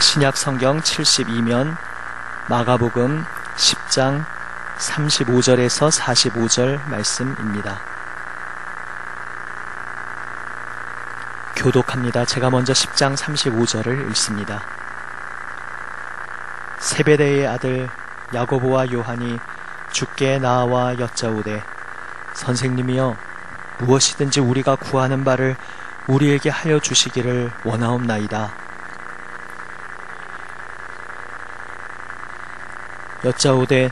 신약 성경 72면 마가복음 10장 35절에서 45절 말씀입니다. 교독합니다. 제가 먼저 10장 35절을 읽습니다. 세베대의 아들 야고보와 요한이 주께 나와 여짜오되 선생님이여 무엇이든지 우리가 구하는 바를 우리에게 하여 주시기를 원하옵나이다. 여짜오되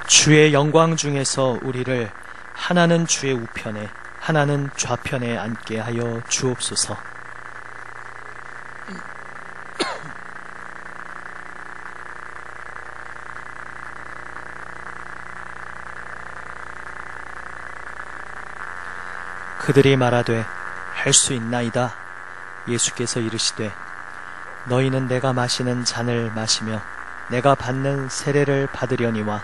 주의 영광 중에서 우리를 하나는 주의 우편에 하나는 좌편에 앉게 하여 주옵소서. 그들이 말하되 할 수 있나이다. 예수께서 이르시되 너희는 내가 마시는 잔을 마시며 내가 받는 세례를 받으려니와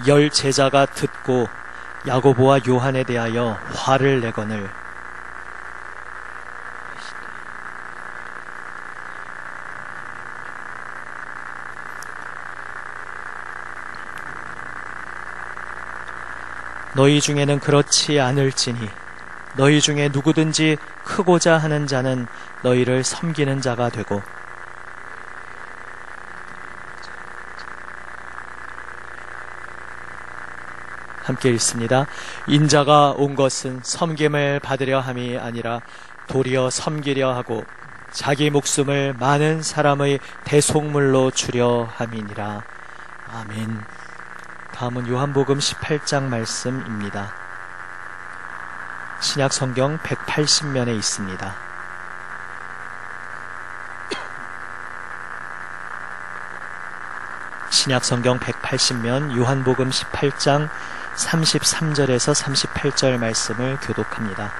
열 제자가 듣고 야고보와 요한에 대하여 화를 내거늘 너희 중에는 그렇지 않을지니 너희 중에 누구든지 크고자 하는 자는 너희를 섬기는 자가 되고 함께 읽습니다. 인자가 온 것은 섬김을 받으려 함이 아니라 도리어 섬기려 하고 자기 목숨을 많은 사람의 대속물로 주려 함이니라. 아멘. 다음은 요한복음 18장 말씀입니다. 신약 성경 180면에 있습니다. 신약 성경 180면 요한복음 18장 33절에서 38절 말씀을 교독합니다.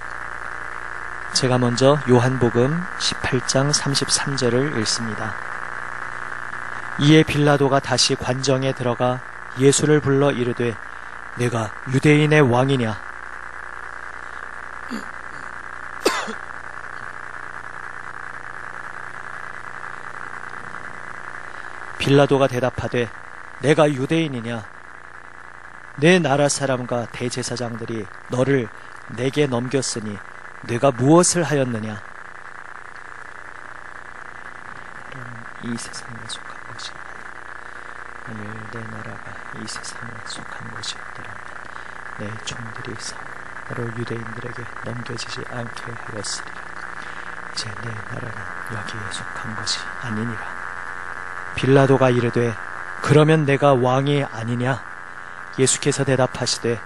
제가 먼저 요한복음 18장 33절을 읽습니다. 이에 빌라도가 다시 관정에 들어가 예수를 불러 이르되 내가 유대인의 왕이냐? 빌라도가 대답하되 내가 유대인이냐? 내 나라 사람과 대제사장들이 너를 내게 넘겼으니 내가 무엇을 하였느냐? 이 세상에 속한 것이 만일 내 나라가 이 세상에 속한 것이었더라면 내 종들이 바로 유대인들에게 넘겨지지 않게 하였으리라. 이제 내 나라는 여기에 속한 것이 아니니라. 빌라도가 이르되 그러면 내가 왕이 아니냐? 예수께서 대답하시되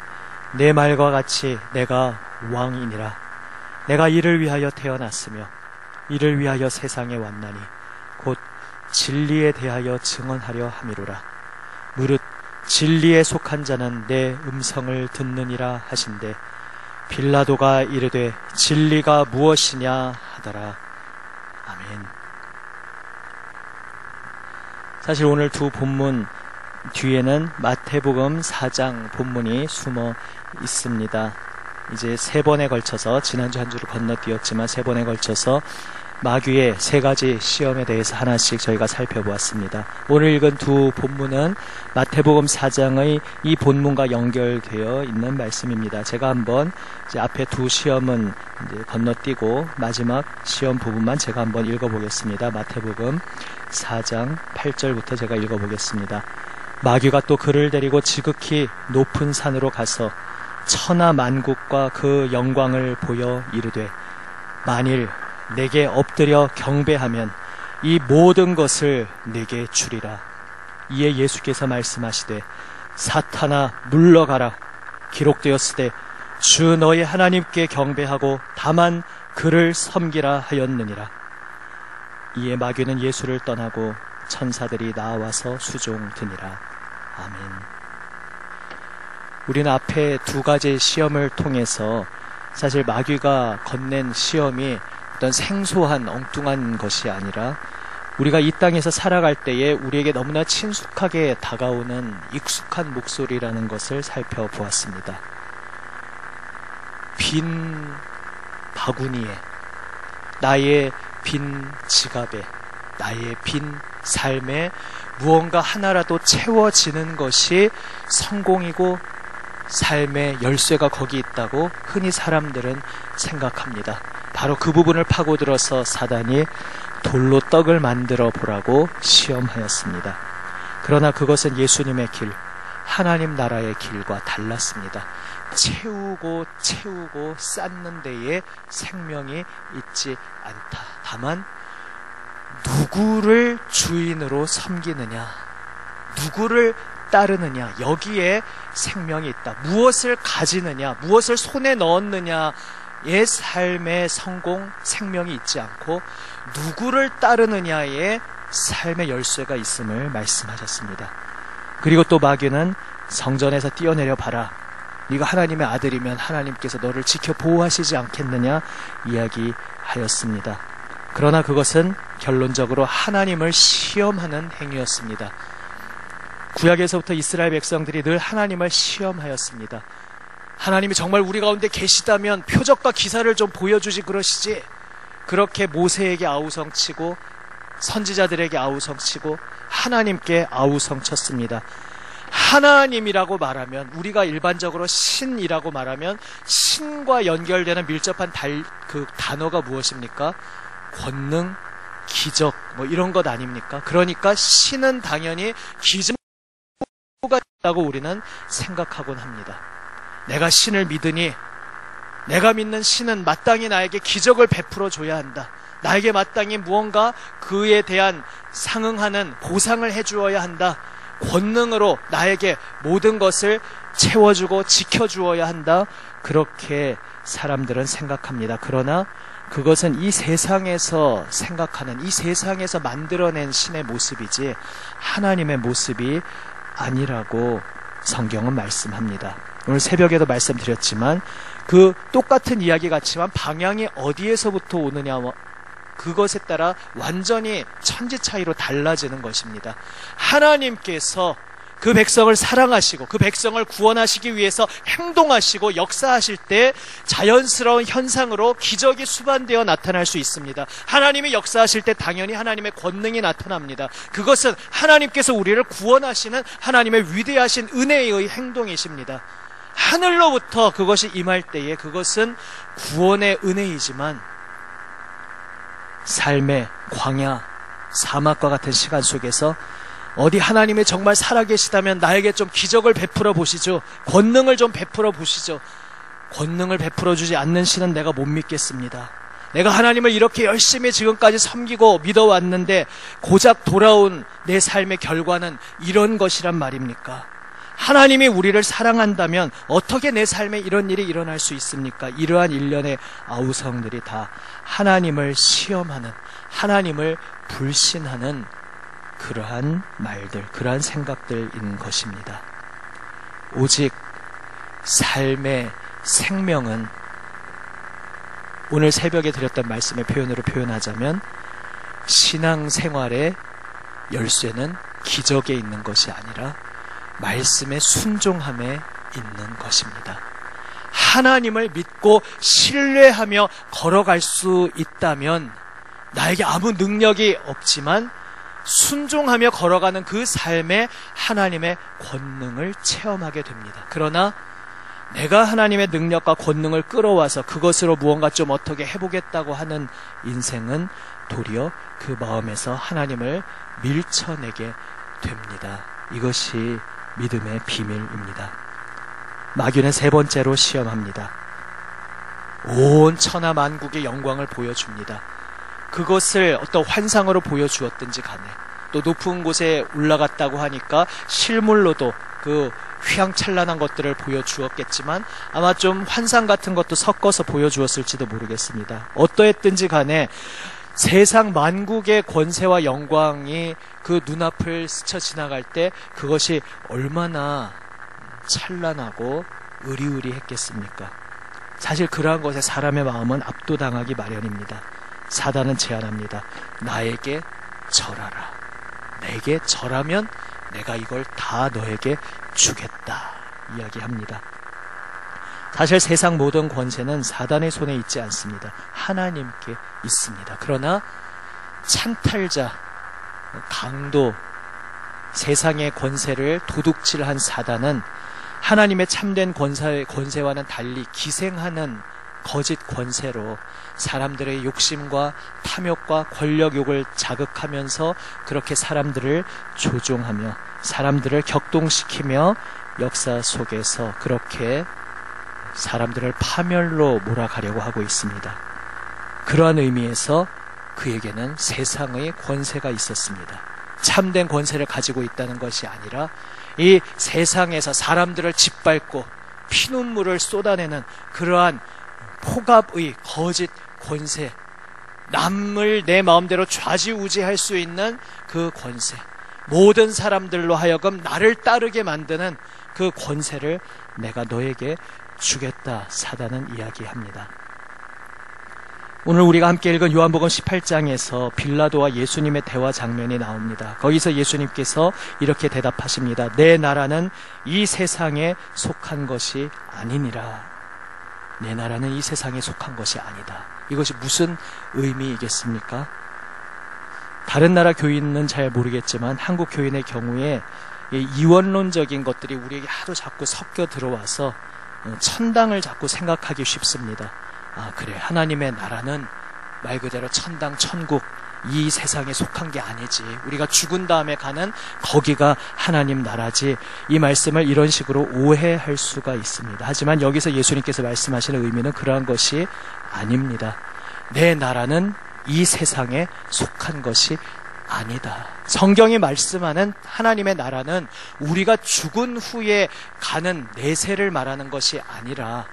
내 말과 같이 내가 왕이니라. 내가 이를 위하여 태어났으며 이를 위하여 세상에 왔나니 곧 진리에 대하여 증언하려 함이로라. 무릇 진리에 속한 자는 내 음성을 듣느니라 하신대 빌라도가 이르되 진리가 무엇이냐 하더라. 아멘. 사실 오늘 두 본문 뒤에는 마태복음 4장 본문이 숨어 있습니다. 이제 세 번에 걸쳐서 지난주 한 주를 건너뛰었지만 세 번에 걸쳐서 마귀의 세 가지 시험에 대해서 하나씩 저희가 살펴보았습니다. 오늘 읽은 두 본문은 마태복음 4장의 이 본문과 연결되어 있는 말씀입니다. 제가 한번 이제 앞에 두 시험은 이제 건너뛰고 마지막 시험 부분만 제가 한번 읽어보겠습니다. 마태복음 4장 8절부터 제가 읽어보겠습니다. 마귀가 또 그를 데리고 지극히 높은 산으로 가서 천하 만국과 그 영광을 보여 이르되 만일 내게 엎드려 경배하면 이 모든 것을 내게 주리라. 이에 예수께서 말씀하시되 사탄아 물러가라. 기록되었으되 주 너의 하나님께 경배하고 다만 그를 섬기라 하였느니라. 이에 마귀는 예수를 떠나고 천사들이 나와서 수종드니라. 아멘. 우리는 앞에 두 가지 시험을 통해서 사실 마귀가 건넨 시험이 어떤 생소한 엉뚱한 것이 아니라 우리가 이 땅에서 살아갈 때에 우리에게 너무나 친숙하게 다가오는 익숙한 목소리라는 것을 살펴보았습니다. 빈 바구니에, 나의 빈 지갑에, 나의 빈 삶에 무언가 하나라도 채워지는 것이 성공이고 삶의 열쇠가 거기 있다고 흔히 사람들은 생각합니다. 바로 그 부분을 파고들어서 사단이 돌로 떡을 만들어 보라고 시험하였습니다. 그러나 그것은 예수님의 길, 하나님 나라의 길과 달랐습니다. 채우고 쌓는 데에 생명이 있지 않다. 다만 누구를 주인으로 섬기느냐, 누구를 따르느냐, 여기에 생명이 있다. 무엇을 가지느냐, 무엇을 손에 넣었느냐의 삶의 성공, 생명이 있지 않고 누구를 따르느냐의 삶의 열쇠가 있음을 말씀하셨습니다. 그리고 또 마귀는 성전에서 뛰어내려 봐라, 네가 하나님의 아들이면 하나님께서 너를 지켜 보호하시지 않겠느냐 이야기하였습니다. 그러나 그것은 결론적으로 하나님을 시험하는 행위였습니다. 구약에서부터 이스라엘 백성들이 늘 하나님을 시험하였습니다. 하나님이 정말 우리 가운데 계시다면 표적과 기사를 좀 보여주지 그러시지. 그렇게 모세에게 아우성치고 선지자들에게 아우성치고 하나님께 아우성쳤습니다. 하나님이라고 말하면, 우리가 일반적으로 신이라고 말하면 신과 연결되는 밀접한 그 단어가 무엇입니까? 권능, 기적, 이런 것 아닙니까? 그러니까 신은 당연히 기적가 있다고 우리는 생각하곤 합니다. 내가 신을 믿으니 내가 믿는 신은 마땅히 나에게 기적을 베풀어 줘야 한다. 나에게 마땅히 무언가 그에 대한 상응하는 보상을 해주어야 한다. 권능으로 나에게 모든 것을 채워주고 지켜주어야 한다. 그렇게 사람들은 생각합니다. 그러나 그것은 이 세상에서 생각하는, 이 세상에서 만들어낸 신의 모습이지 하나님의 모습이 아니라고 성경은 말씀합니다. 오늘 새벽에도 말씀드렸지만 그 똑같은 이야기 같지만 방향이 어디에서부터 오느냐와 그것에 따라 완전히 천지 차이로 달라지는 것입니다. 하나님께서 그 백성을 사랑하시고 그 백성을 구원하시기 위해서 행동하시고 역사하실 때 자연스러운 현상으로 기적이 수반되어 나타날 수 있습니다. 하나님이 역사하실 때 당연히 하나님의 권능이 나타납니다. 그것은 하나님께서 우리를 구원하시는 하나님의 위대하신 은혜의 행동이십니다. 하늘로부터 그것이 임할 때에 그것은 구원의 은혜이지만 삶의 광야, 사막과 같은 시간 속에서 어디 하나님이 정말 살아계시다면 나에게 좀 기적을 베풀어 보시죠. 권능을 좀 베풀어 보시죠. 권능을 베풀어 주지 않는 신은 내가 못 믿겠습니다. 내가 하나님을 이렇게 열심히 지금까지 섬기고 믿어왔는데 고작 돌아온 내 삶의 결과는 이런 것이란 말입니까? 하나님이 우리를 사랑한다면 어떻게 내 삶에 이런 일이 일어날 수 있습니까? 이러한 일련의 아우성들이 다 하나님을 시험하는, 하나님을 불신하는 그러한 말들, 그러한 생각들인 것입니다. 오직 삶의 생명은 오늘 새벽에 드렸던 말씀의 표현으로 표현하자면 신앙생활의 열쇠는 기적에 있는 것이 아니라 말씀의 순종함에 있는 것입니다. 하나님을 믿고 신뢰하며 걸어갈 수 있다면 나에게 아무 능력이 없지만 순종하며 걸어가는 그 삶에 하나님의 권능을 체험하게 됩니다. 그러나 내가 하나님의 능력과 권능을 끌어와서 그것으로 무언가 좀 어떻게 해보겠다고 하는 인생은 도리어 그 마음에서 하나님을 밀쳐내게 됩니다. 이것이 믿음의 비밀입니다. 마귀는 세 번째로 시험합니다. 온 천하 만국의 영광을 보여줍니다. 그것을 어떤 환상으로 보여주었든지 간에 또 높은 곳에 올라갔다고 하니까 실물로도 그 휘황찬란한 것들을 보여주었겠지만 아마 좀 환상 같은 것도 섞어서 보여주었을지도 모르겠습니다. 어떠했든지 간에 세상 만국의 권세와 영광이 그 눈앞을 스쳐 지나갈 때 그것이 얼마나 찬란하고 의리의리했겠습니까? 사실 그러한 것에 사람의 마음은 압도당하기 마련입니다. 사단은 제안합니다. 나에게 절하라. 내게 절하면 내가 이걸 다 너에게 주겠다 이야기합니다. 사실 세상 모든 권세는 사단의 손에 있지 않습니다. 하나님께 있습니다. 그러나 찬탈자, 강도, 세상의 권세를 도둑질한 사단은 하나님의 참된 권세와는 달리 기생하는 거짓 권세로 사람들의 욕심과 탐욕과 권력욕을 자극하면서 그렇게 사람들을 조종하며 사람들을 격동시키며 역사 속에서 그렇게 사람들을 파멸로 몰아가려고 하고 있습니다. 그러한 의미에서 그에게는 세상의 권세가 있었습니다. 참된 권세를 가지고 있다는 것이 아니라 이 세상에서 사람들을 짓밟고 피눈물을 쏟아내는 그러한 폭압의 거짓 권세, 남을 내 마음대로 좌지우지할 수 있는 그 권세, 모든 사람들로 하여금 나를 따르게 만드는 그 권세를 내가 너에게 주겠다, 사단은 이야기합니다. 오늘 우리가 함께 읽은 요한복음 18장에서 빌라도와 예수님의 대화 장면이 나옵니다. 거기서 예수님께서 이렇게 대답하십니다. 내 나라는 이 세상에 속한 것이 아니니라. 내 나라는 이 세상에 속한 것이 아니다. 이것이 무슨 의미이겠습니까? 다른 나라 교인은 잘 모르겠지만 한국 교인의 경우에 이원론적인 것들이 우리에게 하도 자꾸 섞여 들어와서 천당을 자꾸 생각하기 쉽습니다. 아, 그래, 하나님의 나라는 말 그대로 천당, 천국, 이 세상에 속한 게 아니지. 우리가 죽은 다음에 가는 거기가 하나님 나라지. 이 말씀을 이런 식으로 오해할 수가 있습니다. 하지만 여기서 예수님께서 말씀하시는 의미는 그러한 것이 아닙니다. 내 나라는 이 세상에 속한 것이 아니다. 성경이 말씀하는 하나님의 나라는 우리가 죽은 후에 가는 내세를 말하는 것이 아니라,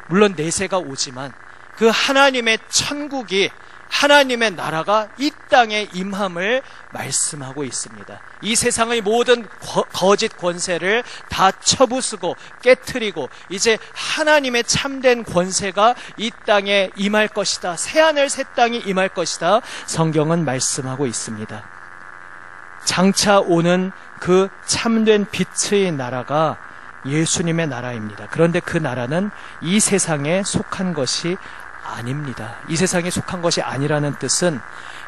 물론 내세가 오지만 그 하나님의 천국이, 하나님의 나라가 이 땅에 임함을 말씀하고 있습니다. 이 세상의 모든 거짓 권세를 다 쳐부수고 깨트리고 이제 하나님의 참된 권세가 이 땅에 임할 것이다. 새하늘 새 땅이 임할 것이다. 성경은 말씀하고 있습니다. 장차 오는 그 참된 빛의 나라가 예수님의 나라입니다. 그런데 그 나라는 이 세상에 속한 것이 아닙니다. 이 세상에 속한 것이 아니라는 뜻은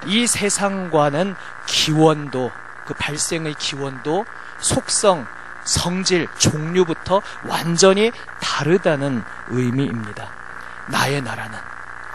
이 세상과는 기원도, 그 발생의 기원도, 속성, 성질, 종류부터 완전히 다르다는 의미입니다. 나의 나라는,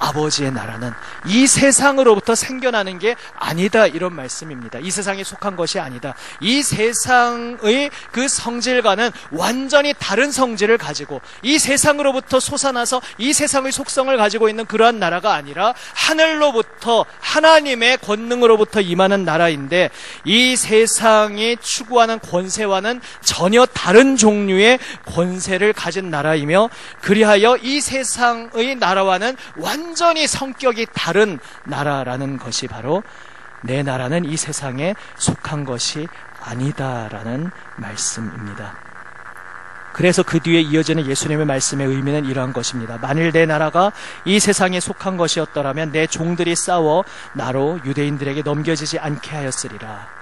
아버지의 나라는 이 세상으로부터 생겨나는 게 아니다, 이런 말씀입니다. 이 세상에 속한 것이 아니다. 이 세상의 그 성질과는 완전히 다른 성질을 가지고 이 세상으로부터 솟아나서 이 세상의 속성을 가지고 있는 그러한 나라가 아니라 하늘로부터, 하나님의 권능으로부터 임하는 나라인데, 이 세상이 추구하는 권세와는 전혀 다른 종류의 권세를 가진 나라이며, 그리하여 이 세상의 나라와는 완전히 성격이 다른 나라라는 것이 바로 내 나라는 이 세상에 속한 것이 아니다라는 말씀입니다. 그래서 그 뒤에 이어지는 예수님의 말씀의 의미는 이러한 것입니다. 만일 내 나라가 이 세상에 속한 것이었더라면 내 종들이 싸워 나로 유대인들에게 넘겨지지 않게 하였으리라.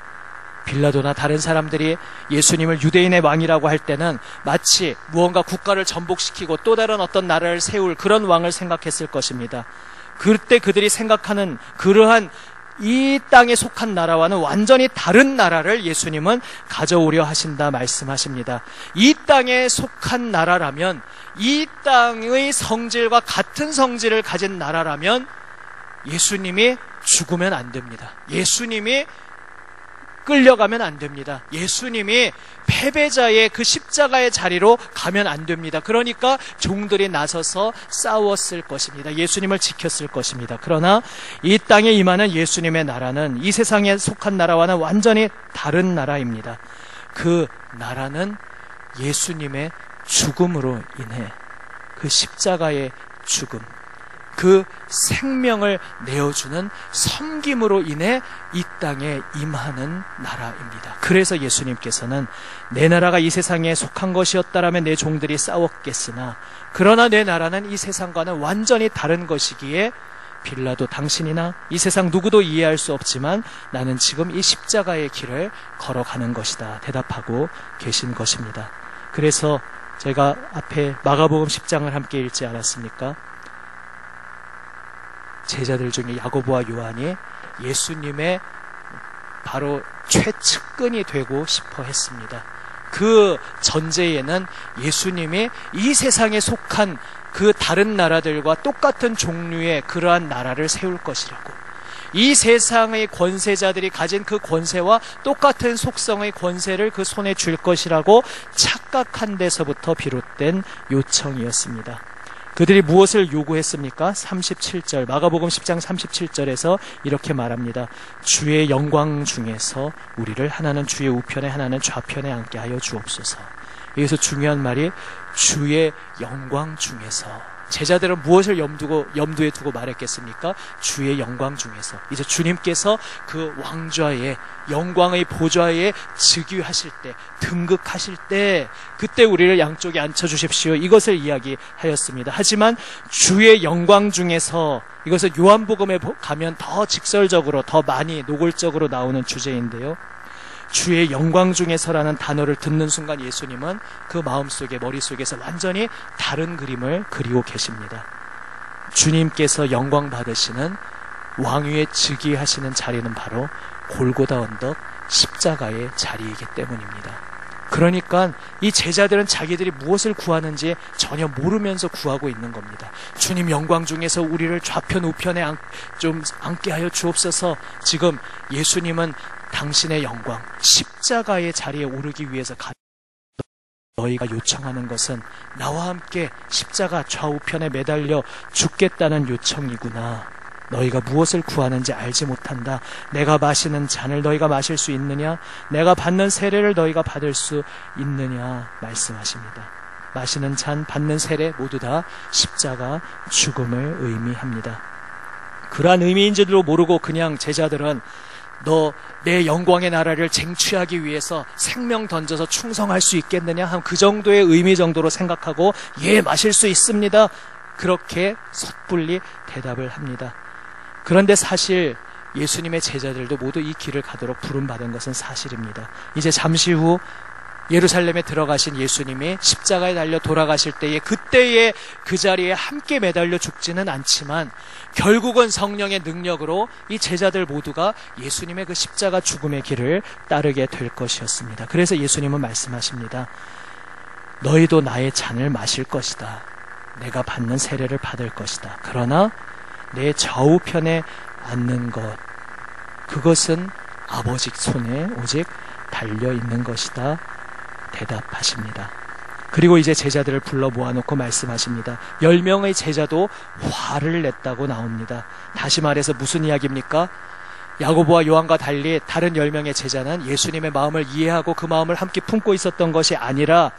빌라도나 다른 사람들이 예수님을 유대인의 왕이라고 할 때는 마치 무언가 국가를 전복시키고 또 다른 어떤 나라를 세울 그런 왕을 생각했을 것입니다. 그때 그들이 생각하는 그러한 이 땅에 속한 나라와는 완전히 다른 나라를 예수님은 가져오려 하신다 말씀하십니다. 이 땅에 속한 나라라면, 이 땅의 성질과 같은 성질을 가진 나라라면 예수님이 죽으면 안 됩니다. 예수님이 끌려가면 안 됩니다. 예수님이 패배자의 그 십자가의 자리로 가면 안 됩니다. 그러니까 종들이 나서서 싸웠을 것입니다. 예수님을 지켰을 것입니다. 그러나 이 땅에 임하는 예수님의 나라는 이 세상에 속한 나라와는 완전히 다른 나라입니다. 그 나라는 예수님의 죽음으로 인해, 그 십자가의 죽음, 그 생명을 내어주는 섬김으로 인해 이 땅에 임하는 나라입니다. 그래서 예수님께서는 내 나라가 이 세상에 속한 것이었다라면 내 종들이 싸웠겠으나, 그러나 내 나라는 이 세상과는 완전히 다른 것이기에 빌라도 당신이나 이 세상 누구도 이해할 수 없지만 나는 지금 이 십자가의 길을 걸어가는 것이다 대답하고 계신 것입니다. 그래서 저희가 앞에 마가복음 10장을 함께 읽지 않았습니까? 제자들 중에 야고보와 요한이 예수님의 바로 최측근이 되고 싶어 했습니다. 그 전제에는 예수님이 이 세상에 속한 그 다른 나라들과 똑같은 종류의 그러한 나라를 세울 것이라고, 이 세상의 권세자들이 가진 그 권세와 똑같은 속성의 권세를 그 손에 줄 것이라고 착각한 데서부터 비롯된 요청이었습니다. 그들이 무엇을 요구했습니까? 37절, 마가복음 10장 37절에서 이렇게 말합니다. 주의 영광 중에서 우리를 하나는 주의 우편에 하나는 좌편에 앉게 하여 주옵소서. 여기서 중요한 말이 주의 영광 중에서. 제자들은 무엇을 염두에 두고 말했겠습니까? 주의 영광 중에서. 이제 주님께서 그 왕좌에, 영광의 보좌에 즉위하실 때, 등극하실 때, 그때 우리를 양쪽에 앉혀주십시오. 이것을 이야기하였습니다. 하지만 주의 영광 중에서, 이것은 요한복음에 가면 더 직설적으로, 더 많이 노골적으로 나오는 주제인데요. 주의 영광 중에서라는 단어를 듣는 순간 예수님은 그 마음속에, 머릿속에서 완전히 다른 그림을 그리고 계십니다. 주님께서 영광 받으시는 왕위에 즉위하시는 자리는 바로 골고다 언덕 십자가의 자리이기 때문입니다. 그러니까 이 제자들은 자기들이 무엇을 구하는지 전혀 모르면서 구하고 있는 겁니다. 주님 영광 중에서 우리를 좌편 우편에 좀 앉게 하여 주옵소서. 지금 예수님은 당신의 영광, 십자가의 자리에 오르기 위해서 너희가 요청하는 것은 나와 함께 십자가 좌우편에 매달려 죽겠다는 요청이구나. 너희가 무엇을 구하는지 알지 못한다. 내가 마시는 잔을 너희가 마실 수 있느냐? 내가 받는 세례를 너희가 받을 수 있느냐? 말씀하십니다. 마시는 잔, 받는 세례 모두 다 십자가 죽음을 의미합니다. 그러한 의미인지도 모르고 그냥 제자들은 너 내 영광의 나라를 쟁취하기 위해서 생명 던져서 충성할 수 있겠느냐? 한 그 정도의 의미 정도로 생각하고 예, 마실 수 있습니다. 그렇게 섣불리 대답을 합니다. 그런데 사실 예수님의 제자들도 모두 이 길을 가도록 부름받은 것은 사실입니다. 이제 잠시 후 예루살렘에 들어가신 예수님이 십자가에 달려 돌아가실 때에 그때의 그 자리에 함께 매달려 죽지는 않지만 결국은 성령의 능력으로 이 제자들 모두가 예수님의 그 십자가 죽음의 길을 따르게 될 것이었습니다. 그래서 예수님은 말씀하십니다. 너희도 나의 잔을 마실 것이다. 내가 받는 세례를 받을 것이다. 그러나 내 좌우편에 앉는 것, 그것은 아버지 손에 오직 달려있는 것이다. 대답하십니다. 그리고 이제 제자들을 불러 모아놓고 말씀하십니다. 10명의 제자도 화를 냈다고 나옵니다. 다시 말해서 무슨 이야기입니까? 야고보와 요한과 달리 다른 10명의 제자는 예수님의 마음을 이해하고 그 마음을 함께 품고 있었던 것이 아니라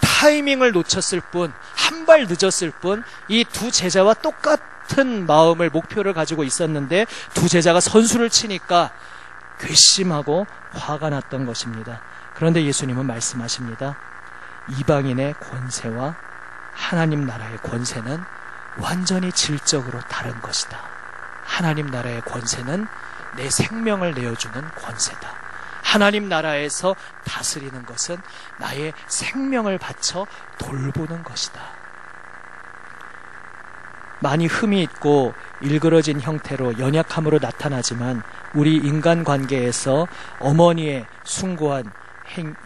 타이밍을 놓쳤을 뿐, 한 발 늦었을 뿐, 이 두 제자와 똑같은 마음을, 목표를 가지고 있었는데 두 제자가 선수를 치니까 괘씸하고 화가 났던 것입니다. 그런데 예수님은 말씀하십니다. 이방인의 권세와 하나님 나라의 권세는 완전히 질적으로 다른 것이다. 하나님 나라의 권세는 내 생명을 내어주는 권세다. 하나님 나라에서 다스리는 것은 나의 생명을 바쳐 돌보는 것이다. 많이 흠이 있고 일그러진 형태로 연약함으로 나타나지만 우리 인간관계에서 어머니의 숭고한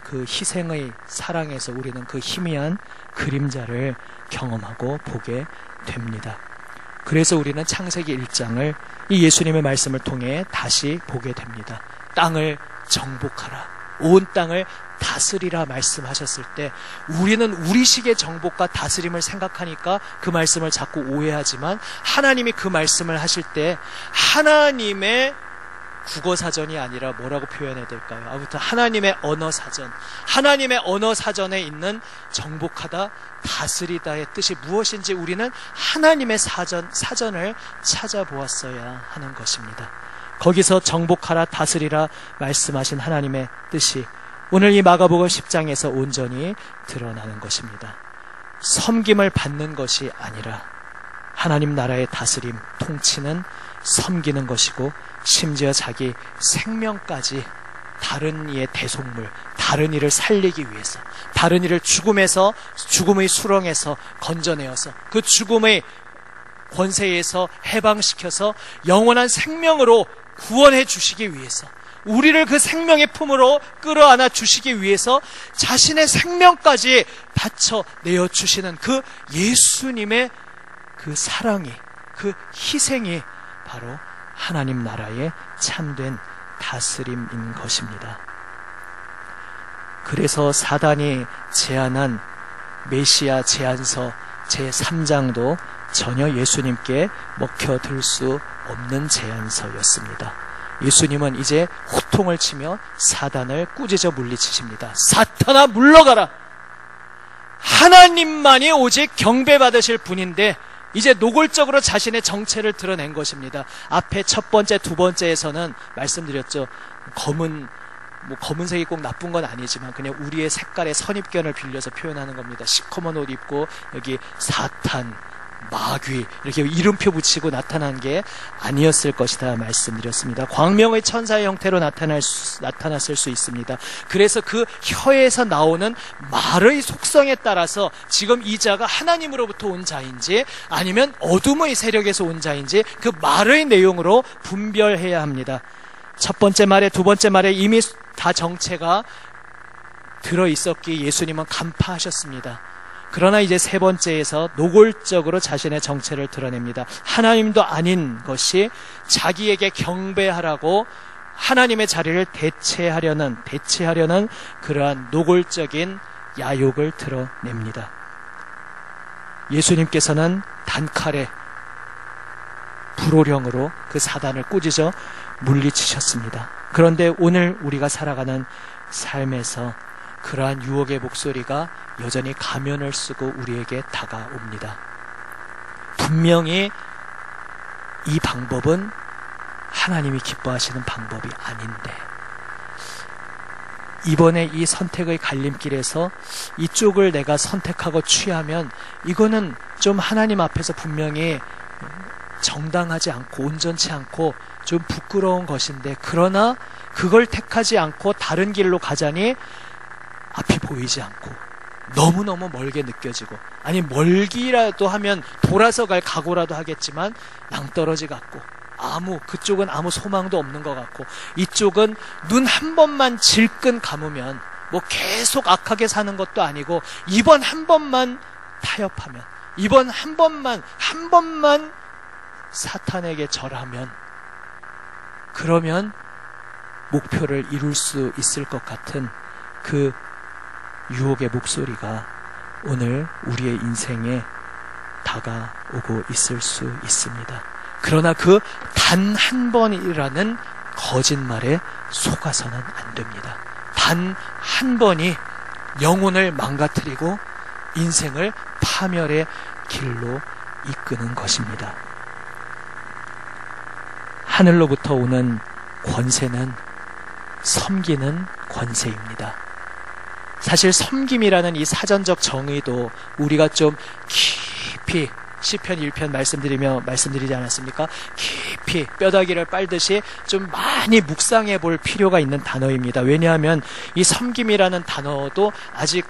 그 희생의 사랑에서 우리는 그 희미한 그림자를 경험하고 보게 됩니다. 그래서 우리는 창세기 1장을 이 예수님의 말씀을 통해 다시 보게 됩니다. 땅을 정복하라, 온 땅을 다스리라 말씀하셨을 때 우리는 우리식의 정복과 다스림을 생각하니까 그 말씀을 자꾸 오해하지만 하나님이 그 말씀을 하실 때 하나님의 국어사전이 아니라 뭐라고 표현해야 될까요? 아무튼 하나님의 언어사전, 하나님의 언어사전에 있는 정복하다, 다스리다의 뜻이 무엇인지 우리는 하나님의 사전을 찾아보았어야 하는 것입니다. 거기서 정복하라, 다스리라 말씀하신 하나님의 뜻이 오늘 이 마가복음 10장에서 온전히 드러나는 것입니다. 섬김을 받는 것이 아니라 하나님 나라의 다스림, 통치는 섬기는 것이고 심지어 자기 생명까지 다른 이의 대속물, 다른 이를 살리기 위해서, 다른 이를 죽음의 수렁에서 건져내어서 그 죽음의 권세에서 해방시켜서 영원한 생명으로 구원해 주시기 위해서, 우리를 그 생명의 품으로 끌어안아 주시기 위해서 자신의 생명까지 바쳐 내어 주시는 그 예수님의 그 사랑이, 그 희생이 바로 하나님 나라의 참된 다스림인 것입니다. 그래서 사단이 제안한 메시아 제안서 제3장도 전혀 예수님께 먹혀들 수 없는 제안서였습니다. 예수님은 이제 호통을 치며 사단을 꾸짖어 물리치십니다. 사탄아 물러가라! 하나님만이 오직 경배받으실 분인데 이제 노골적으로 자신의 정체를 드러낸 것입니다. 앞에 첫 번째, 두 번째에서는 말씀드렸죠. 검은색이 꼭 나쁜 건 아니지만 그냥 우리의 색깔의 선입견을 빌려서 표현하는 겁니다. 시커먼 옷 입고 여기 사탄, 마귀 이렇게 이름표 붙이고 나타난 게 아니었을 것이다 말씀드렸습니다. 광명의 천사의 형태로 나타났을 수 있습니다. 그래서 그 혀에서 나오는 말의 속성에 따라서 지금 이 자가 하나님으로부터 온 자인지 아니면 어둠의 세력에서 온 자인지 그 말의 내용으로 분별해야 합니다. 첫 번째 말에 두 번째 말에 이미 다 정체가 들어있었기에 예수님은 간파하셨습니다. 그러나 이제 세 번째에서 노골적으로 자신의 정체를 드러냅니다. 하나님도 아닌 것이 자기에게 경배하라고 하나님의 자리를 대체하려는 그러한 노골적인 야욕을 드러냅니다. 예수님께서는 단칼에 불호령으로 그 사단을 꾸짖어 물리치셨습니다. 그런데 오늘 우리가 살아가는 삶에서 그러한 유혹의 목소리가 여전히 가면을 쓰고 우리에게 다가옵니다. 분명히 이 방법은 하나님이 기뻐하시는 방법이 아닌데, 이번에 이 선택의 갈림길에서 이쪽을 내가 선택하고 취하면 이거는 좀 하나님 앞에서 분명히 정당하지 않고 온전치 않고 좀 부끄러운 것인데, 그러나 그걸 택하지 않고 다른 길로 가자니 앞이 보이지 않고 너무너무 멀게 느껴지고, 아니 멀기라도 하면 돌아서 갈 각오라도 하겠지만 낭떠러지 같고, 그쪽은 아무 소망도 없는 것 같고, 이쪽은 눈 한 번만 질끈 감으면 뭐 계속 악하게 사는 것도 아니고 이번 한 번만 타협하면, 이번 한 번만 사탄에게 절하면, 그러면 목표를 이룰 수 있을 것 같은 그 유혹의 목소리가 오늘 우리의 인생에 다가오고 있을 수 있습니다. 그러나 그 단 한 번이라는 거짓말에 속아서는 안 됩니다. 단 한 번이 영혼을 망가뜨리고 인생을 파멸의 길로 이끄는 것입니다. 하늘로부터 오는 권세는 섬기는 권세입니다. 사실 섬김이라는 이 사전적 정의도 우리가 좀 깊이 시편 1편 말씀드리지 않았습니까? 깊이 뼈다귀를 빨듯이 좀 많이 묵상해 볼 필요가 있는 단어입니다. 왜냐하면 이 섬김이라는 단어도 아직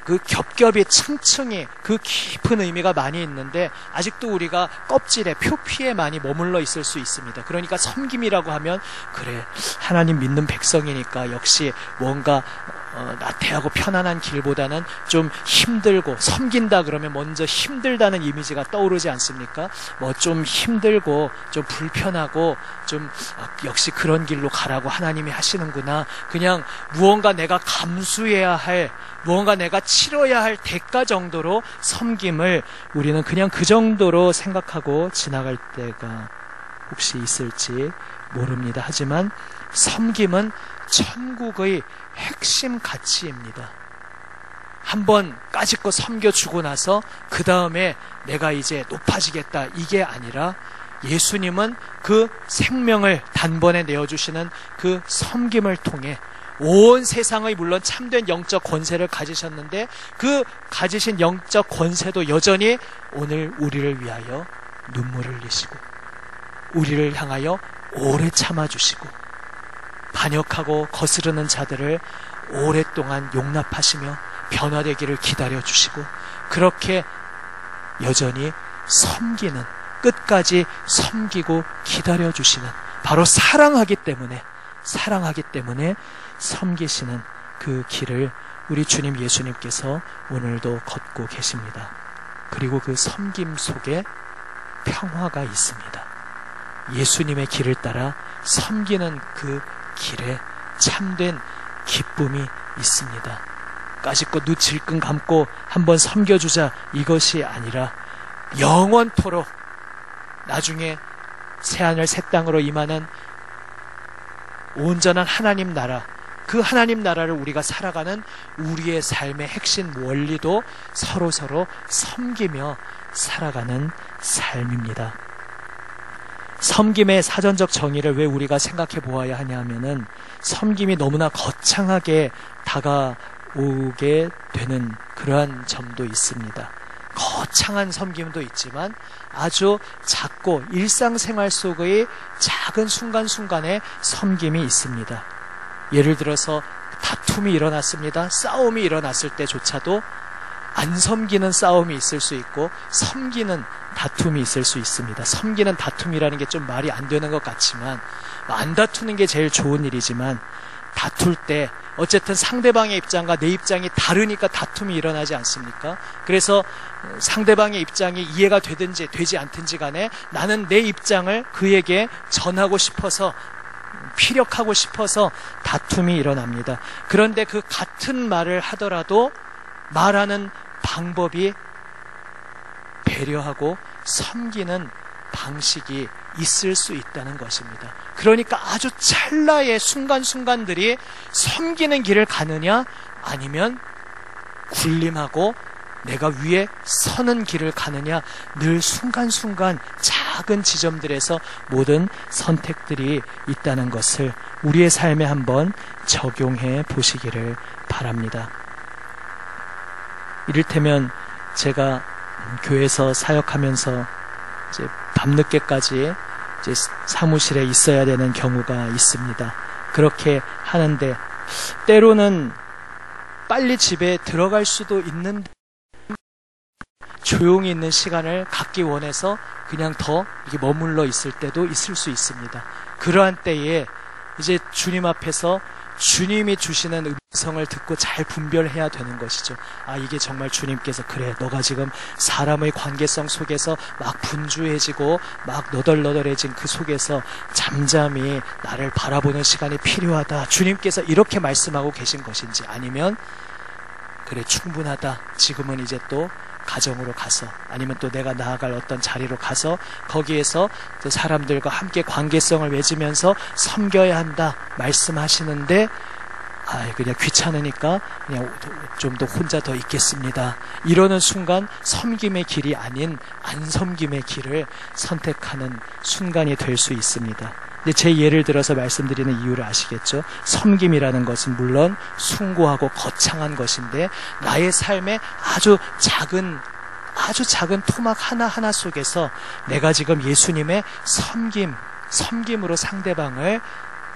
그 겹겹이 층층이 그 깊은 의미가 많이 있는데 아직도 우리가 껍질에 표피에 많이 머물러 있을 수 있습니다. 그러니까 섬김이라고 하면 그래, 하나님 믿는 백성이니까 역시 뭔가 나태하고 편안한 길보다는 좀 힘들고, 섬긴다 그러면 먼저 힘들다는 이미지가 떠오르지 않습니까? 뭐 좀 힘들고 좀 불편하고 좀 역시 그런 길로 가라고 하나님이 하시는구나. 그냥 무언가 내가 감수해야 할, 무언가 내가 치러야 할 대가 정도로 섬김을 우리는 그냥 그 정도로 생각하고 지나갈 때가 혹시 있을지 모릅니다. 하지만 섬김은 천국의 핵심 가치입니다. 한번 까짓거 섬겨주고 나서 그 다음에 내가 이제 높아지겠다, 이게 아니라 예수님은 그 생명을 단번에 내어주시는 그 섬김을 통해 온 세상의 물론 참된 영적 권세를 가지셨는데 그 가지신 영적 권세도 여전히 오늘 우리를 위하여 눈물을 흘리시고 우리를 향하여 오래 참아주시고 반역하고 거스르는 자들을 오랫동안 용납하시며 변화되기를 기다려주시고, 그렇게 여전히 섬기는, 끝까지 섬기고 기다려주시는, 바로 사랑하기 때문에 섬기시는 그 길을 우리 주님 예수님께서 오늘도 걷고 계십니다. 그리고 그 섬김 속에 평화가 있습니다. 예수님의 길을 따라 섬기는 그 길에 참된 기쁨이 있습니다. 까짓거 눈 질끈 감고 한번 섬겨주자, 이것이 아니라 영원토록 나중에 새하늘 새 땅으로 임하는 온전한 하나님 나라, 그 하나님 나라를 우리가 살아가는 우리의 삶의 핵심 원리도 서로 섬기며 살아가는 삶입니다. 섬김의 사전적 정의를 왜 우리가 생각해 보아야 하냐 하면은, 섬김이 너무나 거창하게 다가오게 되는 그러한 점도 있습니다. 거창한 섬김도 있지만 아주 작고 일상생활 속의 작은 순간순간에 섬김이 있습니다. 예를 들어서 다툼이 일어났습니다. 싸움이 일어났을 때조차도 안 섬기는 싸움이 있을 수 있고 섬기는 다툼이 있을 수 있습니다. 섬기는 다툼이라는 게 좀 말이 안 되는 것 같지만, 안 다투는 게 제일 좋은 일이지만, 다툴 때 어쨌든 상대방의 입장과 내 입장이 다르니까 다툼이 일어나지 않습니까? 그래서 상대방의 입장이 이해가 되든지 되지 않든지 간에 나는 내 입장을 그에게 전하고 싶어서, 피력하고 싶어서 다툼이 일어납니다. 그런데 그 같은 말을 하더라도 말하는 방법이 배려하고 섬기는 방식이 있을 수 있다는 것입니다. 그러니까 아주 찰나의 순간순간들이 섬기는 길을 가느냐, 아니면 군림하고 내가 위에 서는 길을 가느냐, 늘 순간순간 작은 지점들에서 모든 선택들이 있다는 것을 우리의 삶에 한번 적용해 보시기를 바랍니다. 이를테면 제가 교회에서 사역하면서 이제 밤늦게까지 이제 사무실에 있어야 되는 경우가 있습니다. 그렇게 하는데 때로는 빨리 집에 들어갈 수도 있는, 조용히 있는 시간을 갖기 원해서 그냥 더 이게 머물러 있을 때도 있을 수 있습니다. 그러한 때에 이제 주님 앞에서 주님이 주시는 음성을 듣고 잘 분별해야 되는 것이죠. 아, 이게 정말 주님께서, 그래, 너가 지금 사람의 관계성 속에서 막 분주해지고 막 너덜너덜해진 그 속에서 잠잠히 나를 바라보는 시간이 필요하다, 주님께서 이렇게 말씀하고 계신 것인지, 아니면 그래, 충분하다, 지금은 이제 또 가정으로 가서, 아니면 또 내가 나아갈 어떤 자리로 가서 거기에서 또 사람들과 함께 관계성을 맺으면서 섬겨야 한다 말씀하시는데, 그냥 귀찮으니까 그냥 좀 더 혼자 더 있겠습니다, 이러는 순간 섬김의 길이 아닌 안 섬김의 길을 선택하는 순간이 될 수 있습니다. 근데 제 예를 들어서 말씀드리는 이유를 아시겠죠? 섬김이라는 것은 물론 숭고하고 거창한 것인데, 나의 삶의 아주 작은 토막 하나하나 속에서 내가 지금 예수님의 섬김으로 상대방을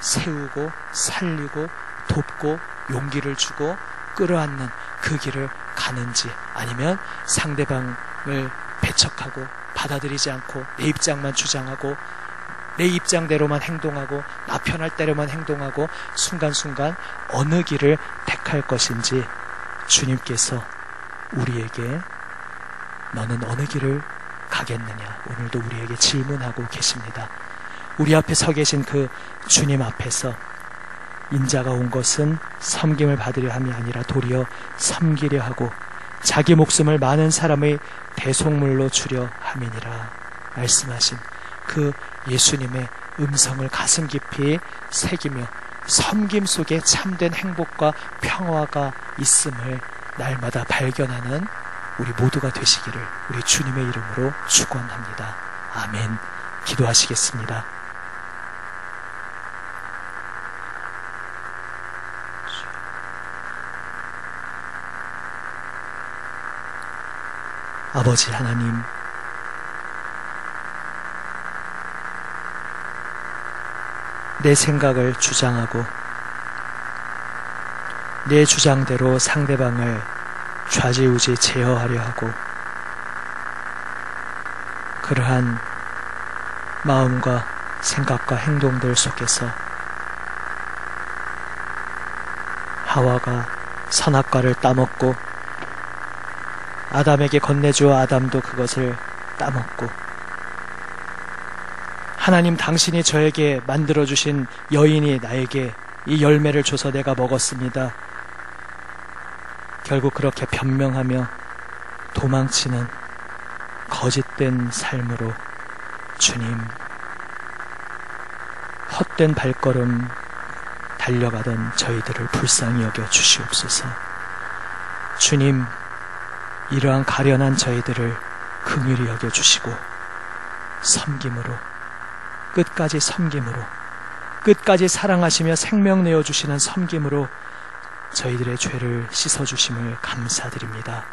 세우고 살리고 돕고 용기를 주고 끌어안는 그 길을 가는지, 아니면 상대방을 배척하고 받아들이지 않고 내 입장만 주장하고 내 입장대로만 행동하고 나 편할 대로만 행동하고 순간순간 어느 길을 택할 것인지, 주님께서 우리에게 너는 어느 길을 가겠느냐, 오늘도 우리에게 질문하고 계십니다. 우리 앞에 서 계신 그 주님 앞에서 인자가 온 것은 섬김을 받으려 함이 아니라 도리어 섬기려 하고 자기 목숨을 많은 사람의 대속물로 주려 함이니라 말씀하신 그 예수님의 음성을 가슴 깊이 새기며 섬김 속에 참된 행복과 평화가 있음을 날마다 발견하는 우리 모두가 되시기를 우리 주님의 이름으로 축원합니다. 아멘. 기도하시겠습니다. 아버지 하나님, 내 생각을 주장하고 내 주장대로 상대방을 좌지우지 제어하려 하고, 그러한 마음과 생각과 행동들 속에서 하와가 선악과를 따먹고 아담에게 건네주어 아담도 그것을 따먹고, 하나님 당신이 저에게 만들어주신 여인이 나에게 이 열매를 줘서 내가 먹었습니다. 결국 그렇게 변명하며 도망치는 거짓된 삶으로 주님, 헛된 발걸음 달려가던 저희들을 불쌍히 여겨 주시옵소서. 주님, 이러한 가련한 저희들을 긍휼히 여겨 주시고 섬김으로, 끝까지 섬김으로, 끝까지 사랑하시며 생명 내어주시는 섬김으로 저희들의 죄를 씻어주심을 감사드립니다.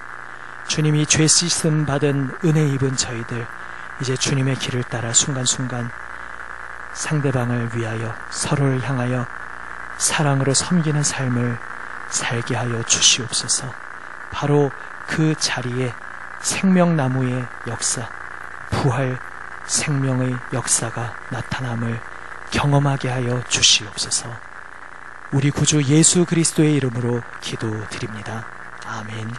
주님, 이 죄 씻음 받은 은혜 입은 저희들, 이제 주님의 길을 따라 순간순간 상대방을 위하여, 서로를 향하여 사랑으로 섬기는 삶을 살게 하여 주시옵소서. 바로 그 자리에 생명나무의 역사, 부활 생명의 역사가 나타남을 경험하게 하여 주시옵소서. 우리 구주 예수 그리스도의 이름으로 기도드립니다. 아멘.